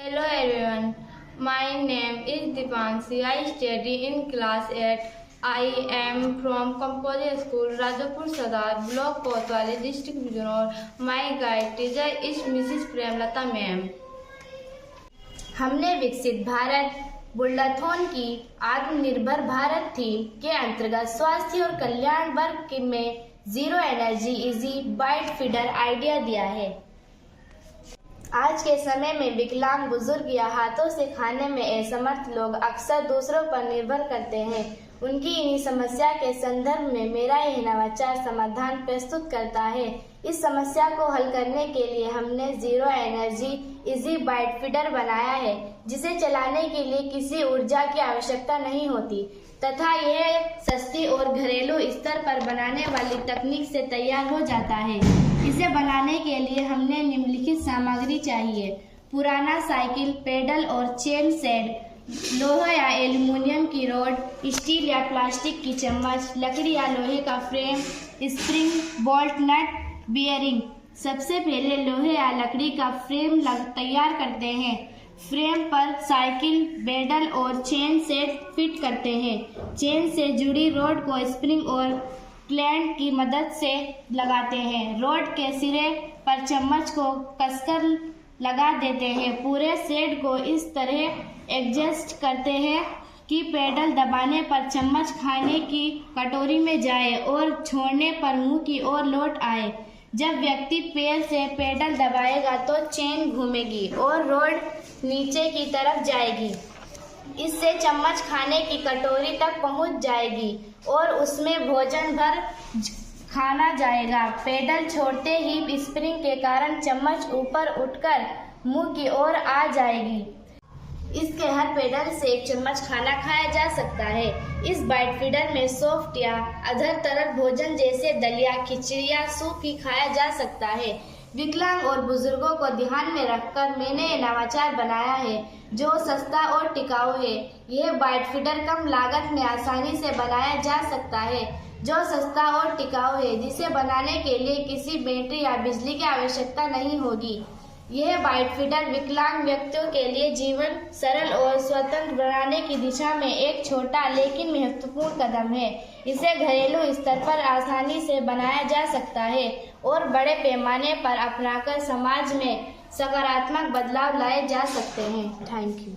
Hello everyone, my name is Dipanshi. I study in class 8. I am from Composite School, Rajapur Sadar, Block Kotwali, District Bijnor. My guide teacher is Mrs. Premlata Ma'am. हमने विकसित भारत बुल्लाथोन की आत्मनिर्भर Bharat theme के अंतर्गत स्वास्थ्य और कल्याण वर्ग में zero energy easy bite feeder idea दिया है। आज के समय में विकलांग बुजुर्ग या हाथों से खाने में असमर्थ लोग अक्सर दूसरों पर निर्भर करते हैं। उनकी इन्हीं समस्या के संदर्भ में मेरा यह नवाचार समाधान प्रस्तुत करता है। इस समस्या को हल करने के लिए हमने zero energy easy bite feeder बनाया है, जिसे चलाने के लिए किसी ऊर्जा की आवश्यकता नहीं होती तथा यह सस्ती और घरेलू स्तर पर बनाने वाली तकनीक से तैयार हो जाता है। इसे बनाने के लिए हमने निम्नलिखित सामग्री चाहिए: पुराना साइकिल, पेडल और चेन सेट, लोहा या एल्युमिनियम की रॉड, स्टील या प्लास्टिक की चम्मच, लकड़ी या लोहे का फ्रेम, स्प्रिंग, बोल्ट, नट, बियरिंग। सबसे पहले लोहे या लकड़ी का फ्रेम तैयार करते हैं। फ्रेम पर साइकिल, पेडल और चेन सेट फिट करते हैं। चेन से जुड़ी रॉड को स्प्रिंग और क्लैंप की मदद से लगाते हैं। रॉड के सिरे पर चम्मच को कसकर लगा देते हैं। पूरे सेट को इस तरह एडजस्ट करते हैं कि पेडल दबाने पर चम्मच खाने की कटोरी में जाए और छोड़ने पर मुंह की ओर लौट आए। जब व्यक्ति पैर से पेडल दबाएगा तो चेन घूमेगी और रॉड नीचे की तरफ जाएगी। इससे चम्मच खाने की कटोरी तक पहुंच जाएगी और उसमें भोजन भर खाना जाएगा। पेडल छोड़ते ही स्प्रिंग के कारण चम्मच ऊपर उठकर मुंह की ओर आ जाएगी। इसके हर पेडल से एक चम्मच खाना खाया जा सकता है। इस बाइट फीडर में सॉफ्ट या अधर तरल भोजन जैसे दलिया, खिचड़ी या सूप ही खाया जा सकता है। विकलांग और बुजुर्गों को ध्यान में रखकर मैंने ये नवाचार बनाया है, जो सस्ता और टिकाऊ है। यह बाइट फीडर कम लागत में आसानी से बनाया जा सकता है, जो सस्ता और टिकाऊ है, जिसे बनाने के लिए किसी बैटरी या बिजली की आवश्यकता नहीं होगी। यह बाइट फीडर विकलांग व्यक्तियों के लिए जीवन सरल और स्वतंत्र बनाने की दिशा में एक छोटा लेकिन महत्वपूर्ण कदम है। इसे घरेलू स्तर पर आसानी से बनाया जा सकता है और बड़े पैमाने पर अपनाकर समाज में सकारात्मक बदलाव लाए जा सकते हैं। Thank you.